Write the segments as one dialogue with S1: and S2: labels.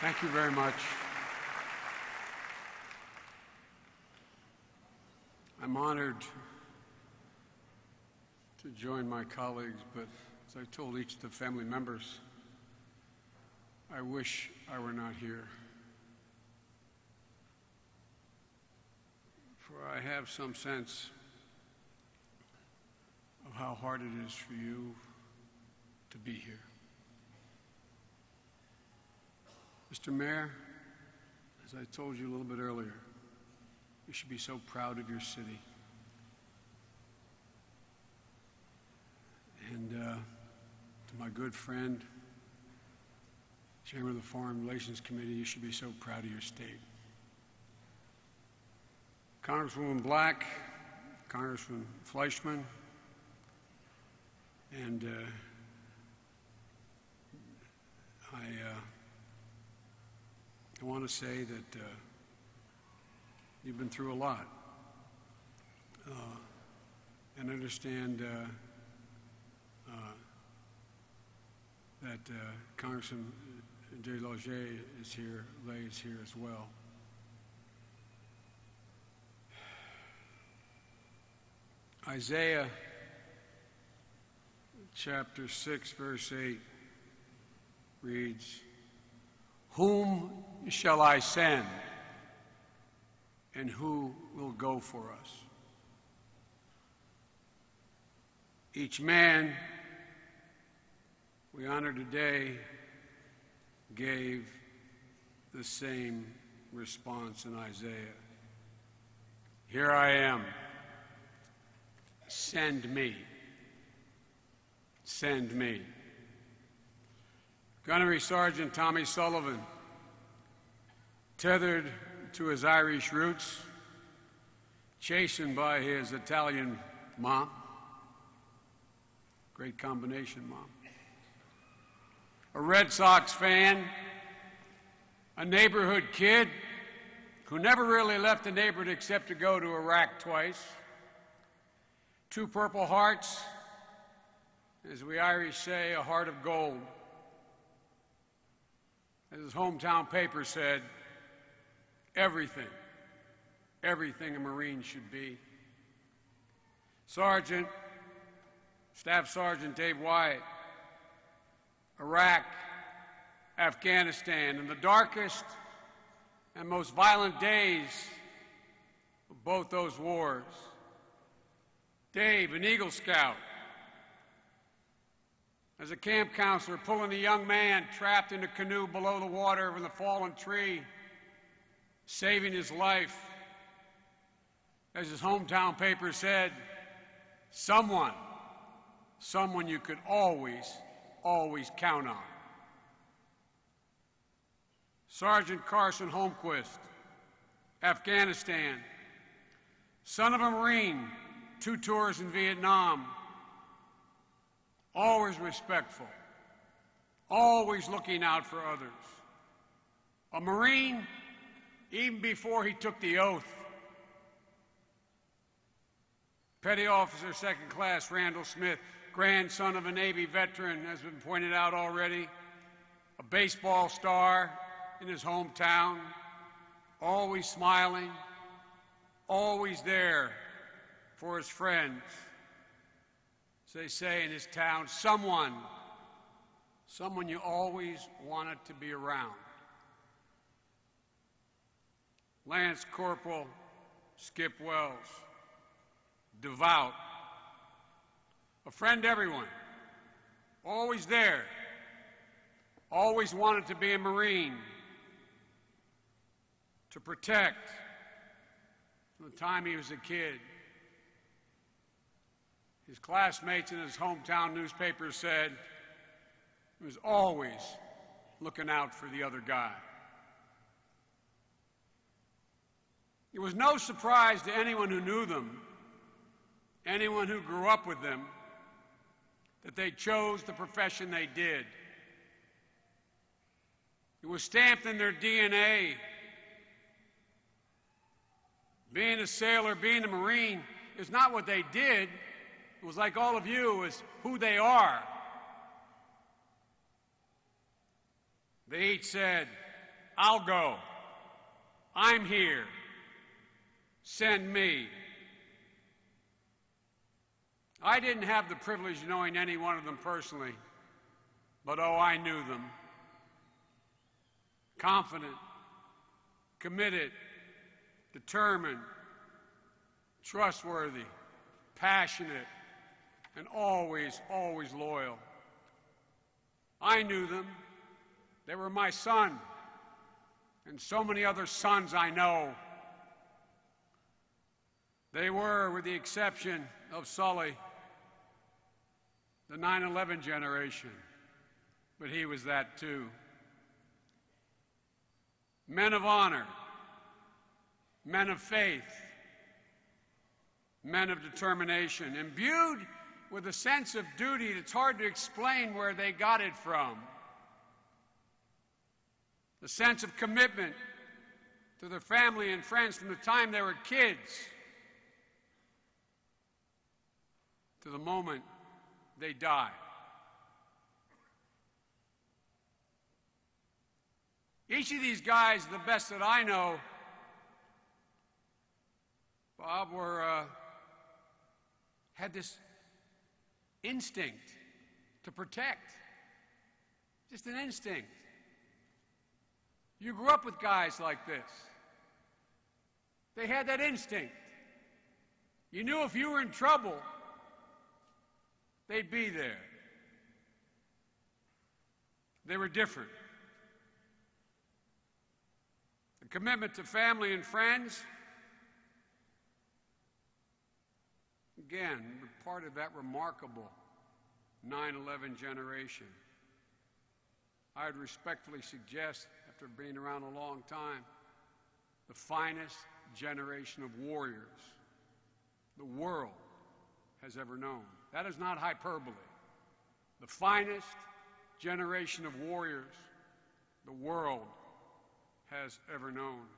S1: Thank you very much. I'm honored to join my colleagues, but as I told each of the family members, I wish I were not here. For I have some sense of how hard it is for you to be here. Mr. Mayor, as I told you a little bit earlier, you should be so proud of your city. And to my good friend, Chairman of the Foreign Relations Committee, you should be so proud of your state. Congresswoman Black, Congressman Fleischman, and I want to say that you've been through a lot, and understand that Congressman Jay Lauger is here, Lay is here as well. Isaiah chapter 6, verse 8 reads, "Whom shall I send, and who will go for us?" Each man we honor today gave the same response in Isaiah. "Here I am. Send me. Send me." Gunnery Sergeant Tommy Sullivan, tethered to his Irish roots, chastened by his Italian mom. Great combination, Mom. A Red Sox fan, a neighborhood kid who never really left the neighborhood except to go to Iraq twice. 2 Purple Hearts, as we Irish say, a heart of gold. As his hometown paper said, everything a Marine should be. Staff Sergeant Dave Wyatt, Iraq, Afghanistan, in the darkest and most violent days of both those wars. Dave, an Eagle Scout, as a camp counselor pulling a young man trapped in a canoe below the water from the fallen tree, saving his life. As his hometown paper said, someone you could always count on. Sergeant Carson Holmquist, Afghanistan, son of a Marine, 2 tours in Vietnam, always respectful, always looking out for others. A Marine even before he took the oath. Petty Officer 2nd Class Randall Smith, grandson of a Navy veteran, has been pointed out already, a baseball star in his hometown, always smiling, always there for his friends. As they say in his town, someone you always wanted to be around. Lance Corporal Skip Wells, devout, a friend to everyone, always there, always wanted to be a Marine, to protect from the time he was a kid. His classmates in his hometown newspaper said he was always looking out for the other guy. It was no surprise to anyone who knew them, anyone who grew up with them, that they chose the profession they did. It was stamped in their DNA. Being a sailor, being a Marine is not what they did. It was like all of you, is who they are. They each said, I'll go. I'm here. Send me. I didn't have the privilege of knowing any one of them personally, but oh, I knew them. Confident, committed, determined, trustworthy, passionate, and always, always loyal. I knew them. They were my son, and so many other sons I know. They were, with the exception of Sully, the 9/11 generation, but he was that too. Men of honor, men of faith, men of determination, imbued with a sense of duty that's hard to explain where they got it from. The sense of commitment to their family and friends from the time they were kids to the moment they died. Each of these guys, the best that I know, Bob, had this instinct to protect. Just an instinct. You grew up with guys like this. They had that instinct. You knew if you were in trouble, they'd be there. They were different. The commitment to family and friends, again, part of that remarkable 9/11 generation. I would respectfully suggest, after being around a long time, the finest generation of warriors the world has ever known. That is not hyperbole. The finest generation of warriors the world has ever known.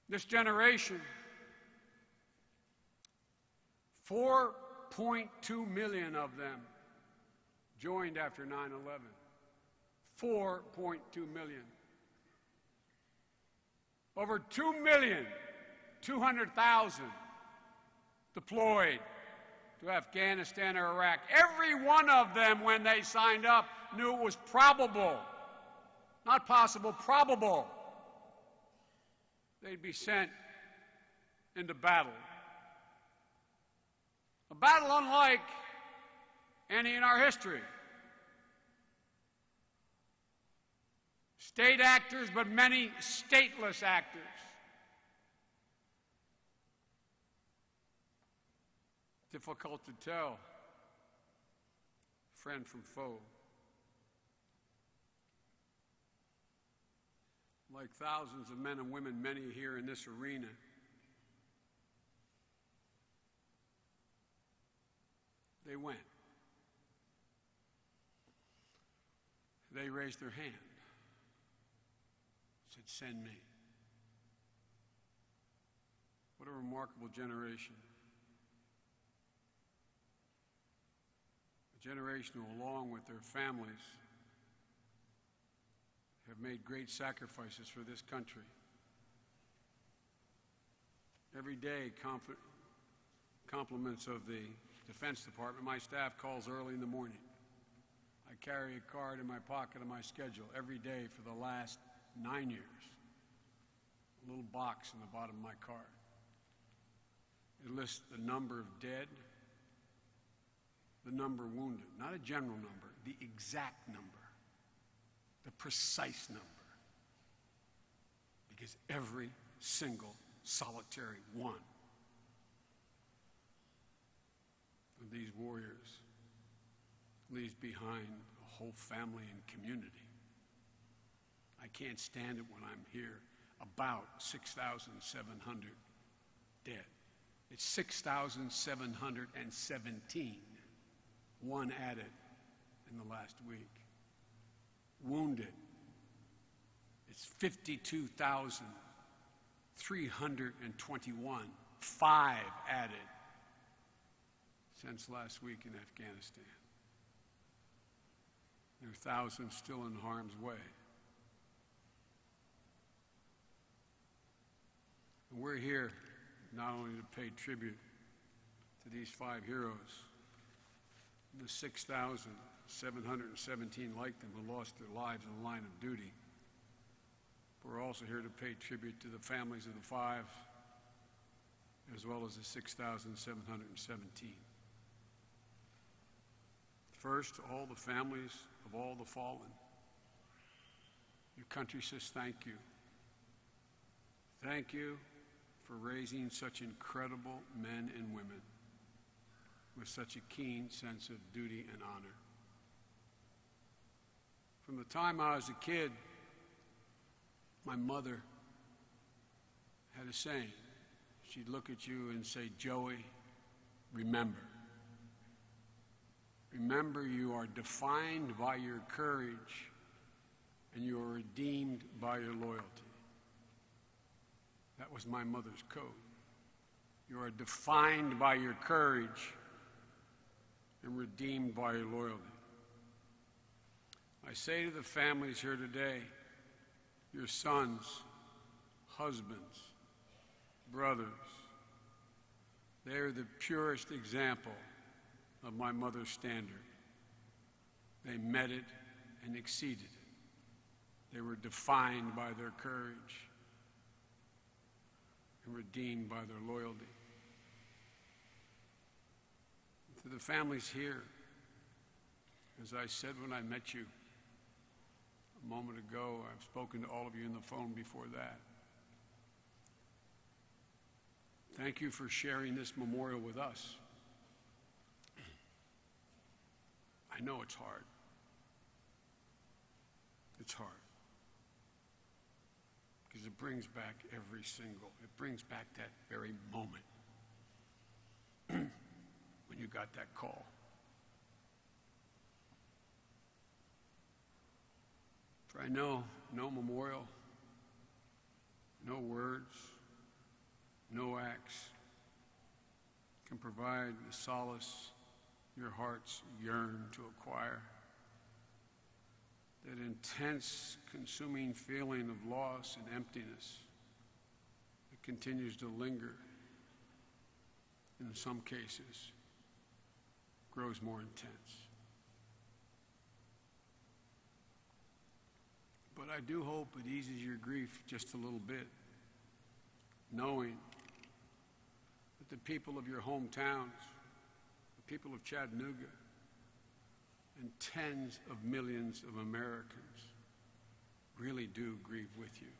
S1: This generation, 4.2 million of them joined after 9/11. 4.2 million. Over 2,200,000 deployed to Afghanistan or Iraq. Every one of them, when they signed up, knew it was probable, not possible, probable, they'd be sent into battle. A battle unlike any in our history. State actors, but many stateless actors. Difficult to tell, friend from foe. Like thousands of men and women, many here in this arena, they went. They raised their hand, said, "Send me." What a remarkable generation. A generation who, along with their families, have made great sacrifices for this country. Every day, compliments of the Defense Department. My staff calls early in the morning. I carry a card in my pocket of my schedule every day for the last 9 years. A little box in the bottom of my card. It lists the number of dead, the number wounded, not a general number, the exact number, the precise number, because every single solitary one of these warriors leaves behind a whole family and community. I can't stand it when I'm here. About 6,700 dead. It's 6,717, one added in the last week. Wounded, it's 52,321, 5 added since last week in Afghanistan. There are thousands still in harm's way. And we're here not only to pay tribute to these 5 heroes, the 6,717 like them who lost their lives in the line of duty, but we're also here to pay tribute to the families of the 5, as well as the 6,717. First, to all the families of all the fallen, your country says thank you. Thank you for raising such incredible men and women with such a keen sense of duty and honor. From the time I was a kid, my mother had a saying. She'd look at you and say, "Joey, remember. Remember, you are defined by your courage and you are redeemed by your loyalty." That was my mother's code. You are defined by your courage and redeemed by your loyalty. I say to the families here today, your sons, husbands, brothers, they are the purest example of my mother's standard. They met it and exceeded it. They were defined by their courage and redeemed by their loyalty. To the families here, as I said when I met you a moment ago, I've spoken to all of you on the phone before that. Thank you for sharing this memorial with us. I know it's hard. It's hard. Because it brings back it brings back that very moment when you got that call. For I know no memorial, no words, no acts can provide the solace your hearts yearn to acquire. That intense, consuming feeling of loss and emptiness that continues to linger, in some cases, grows more intense. But I do hope it eases your grief just a little bit, knowing that the people of your hometowns, the people of Chattanooga, and tens of millions of Americans really do grieve with you.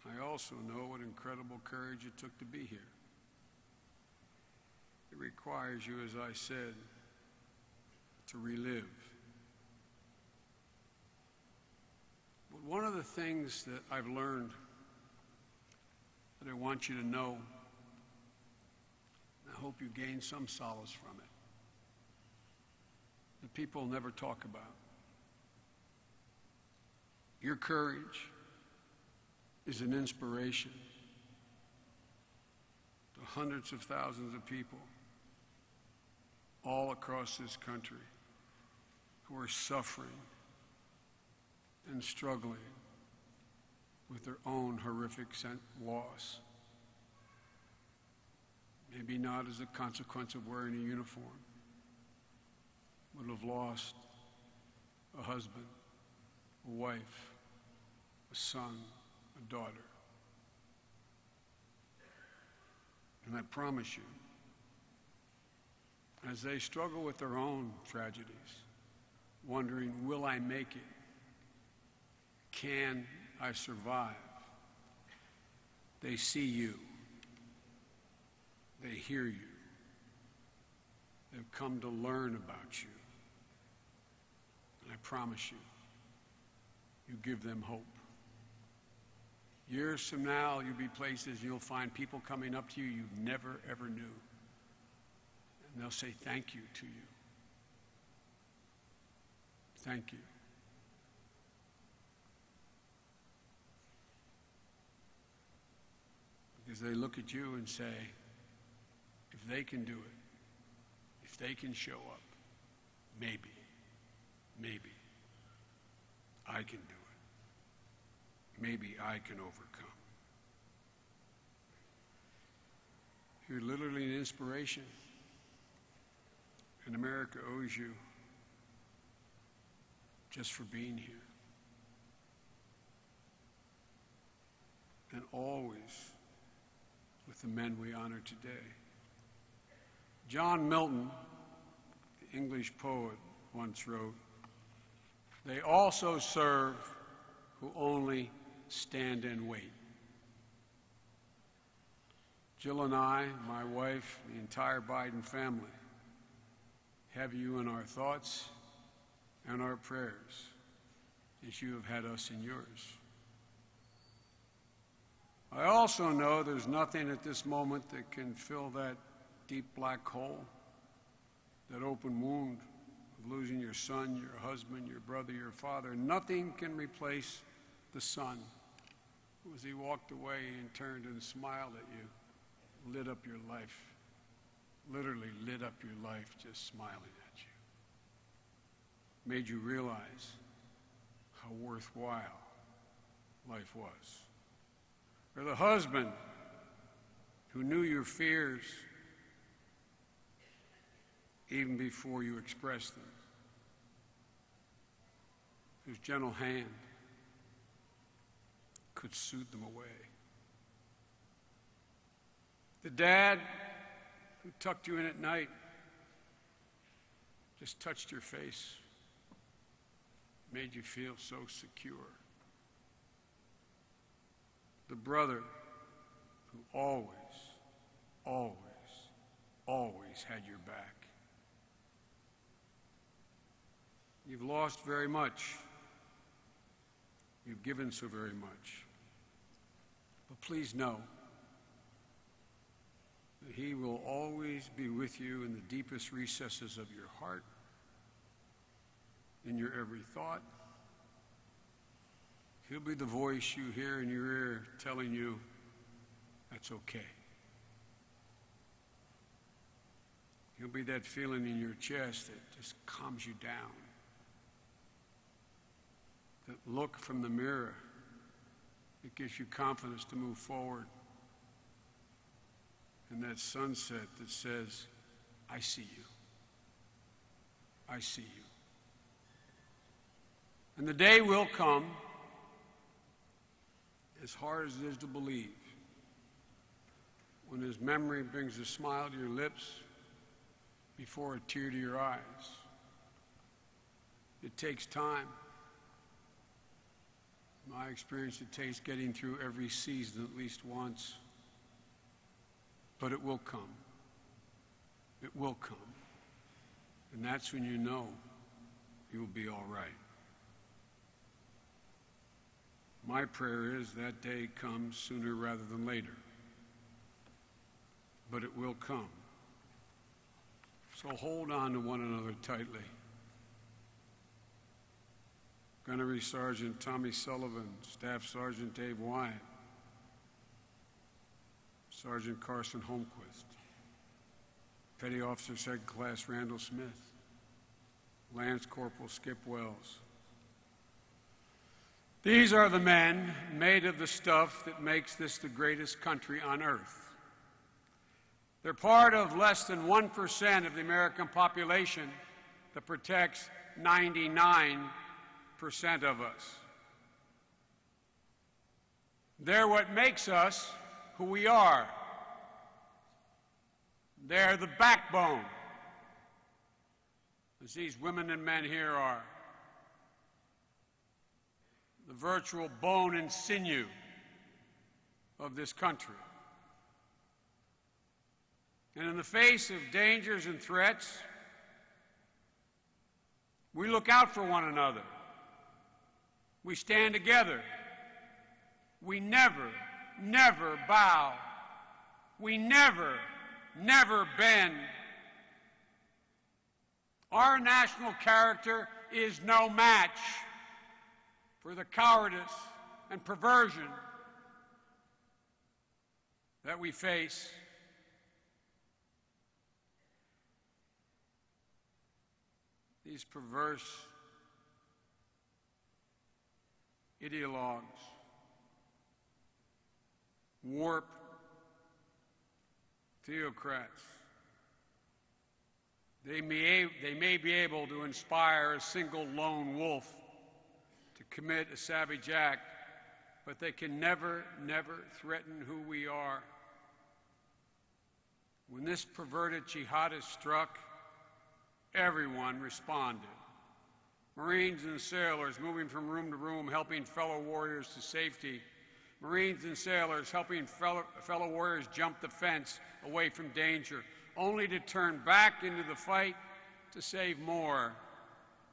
S1: I also know what incredible courage it took to be here. It requires you, as I said, to relive. But one of the things that I've learned that I want you to know, and I hope you gain some solace from it, that people never talk about. Your courage is an inspiration to hundreds of thousands of people all across this country who are suffering and struggling with their own horrific loss. Maybe not as a consequence of wearing a uniform, but have lost a husband, a wife, a son, a daughter. And I promise you, as they struggle with their own tragedies, wondering, will I make it? Can I survive? They see you. They hear you. They've come to learn about you. And I promise you, you give them hope. Years from now, you'll be places and you'll find people coming up to you never, ever knew. And they'll say thank you to you. Thank you. Because they look at you and say, if they can do it, if they can show up, maybe I can do maybe I can overcome. You're literally an inspiration, and America owes you just for being here. And always with the men we honor today. John Milton, the English poet, once wrote, "They also serve who only stand and wait." Jill and I, my wife, the entire Biden family, have you in our thoughts and our prayers as you have had us in yours. I also know there's nothing at this moment that can fill that deep black hole, that open wound of losing your son, your husband, your brother, your father. Nothing can replace the son who, as he walked away and turned and smiled at you, lit up your life, literally lit up your life just smiling at you. Made you realize how worthwhile life was. Or the husband who knew your fears even before you expressed them, whose gentle hand could soothe them away. The dad who tucked you in at night, just touched your face, made you feel so secure. The brother who always, always, always had your back. You've lost very much. You've given so very much. But please know that He will always be with you in the deepest recesses of your heart, in your every thought. He'll be the voice you hear in your ear telling you that's okay. He'll be that feeling in your chest that just calms you down. That look from the mirror that gives you confidence to move forward. And that sunset that says, I see you. I see you. And the day will come, as hard as it is to believe, when His memory brings a smile to your lips before a tear to your eyes. It takes time. In my experience, it takes getting through every season at least once. But it will come. It will come. And that's when you know you'll be all right. My prayer is that day comes sooner rather than later. But it will come. So hold on to one another tightly. Gunnery Sergeant Tommy Sullivan, Staff Sergeant Dave Wyatt, Sergeant Carson Holmquist, Petty Officer Second Class Randall Smith, Lance Corporal Skip Wells. These are the men made of the stuff that makes this the greatest country on earth. They're part of less than 1% of the American population that protects 99% of us. They're what makes us who we are. They're the backbone, as these women and men here are. The virtual bone and sinew of this country. And in the face of dangers and threats, we look out for one another. We stand together. We never, never bow. We never, never bend. Our national character is no match for the cowardice and perversion that we face. These perverse ideologues warp theocrats. They may be able to inspire a single lone wolf to commit a savage act, but they can never threaten who we are. When this perverted jihadist struck, everyone responded. Marines and sailors moving from room to room, helping fellow warriors to safety. Marines and sailors helping fellow warriors jump the fence away from danger, only to turn back into the fight to save more.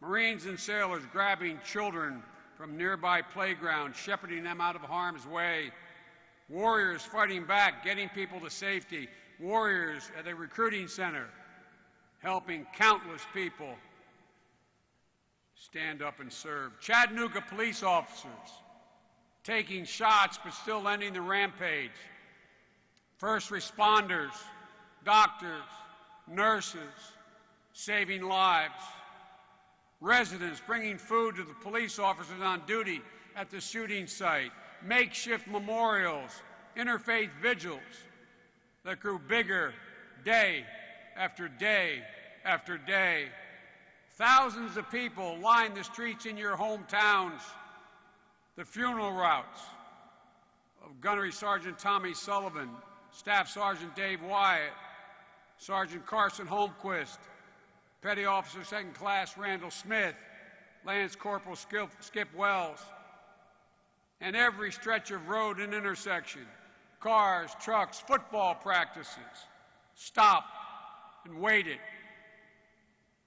S1: Marines and sailors grabbing children from nearby playgrounds, shepherding them out of harm's way. Warriors fighting back, getting people to safety. Warriors at a recruiting center, helping countless people stand up and serve. Chattanooga police officers taking shots but still ending the rampage. First responders, doctors, nurses, saving lives. Residents bringing food to the police officers on duty at the shooting site. Makeshift memorials, interfaith vigils that grew bigger day after day after day. Thousands of people line the streets in your hometowns. The funeral routes of Gunnery Sergeant Tommy Sullivan, Staff Sergeant Dave Wyatt, Sergeant Carson Holmquist, Petty Officer 2nd Class Randall Smith, Lance Corporal Skip Wells, and every stretch of road and intersection, cars, trucks, football practices, stopped and waited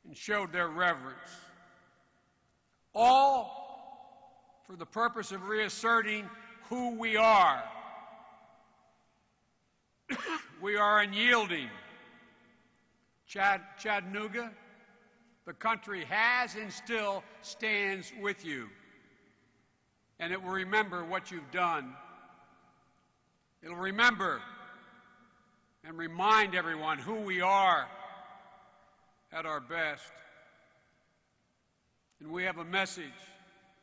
S1: and showed their reverence. All for the purpose of reasserting who we are. We are unyielding. Chattanooga, the country has and still stands with you, and it will remember what you've done. It'll remember and remind everyone who we are at our best. And we have a message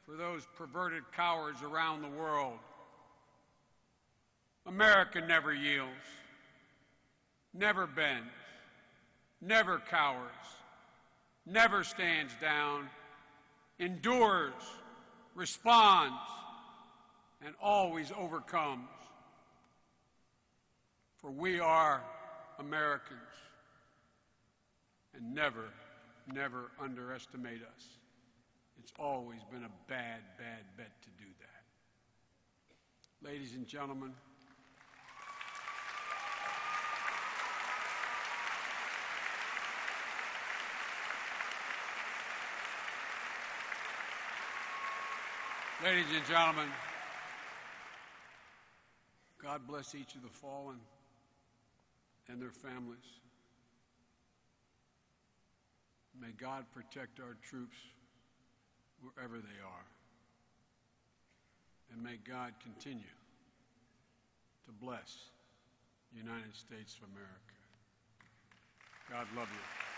S1: for those perverted cowards around the world. America never yields, never bends, never cowers, never stands down, endures, responds, and always overcomes. For we are Americans, and never underestimate us. It's always been a bad bet to do that. Ladies and gentlemen, God bless each of the fallen and their families. May God protect our troops wherever they are. And may God continue to bless the United States of America. God love you.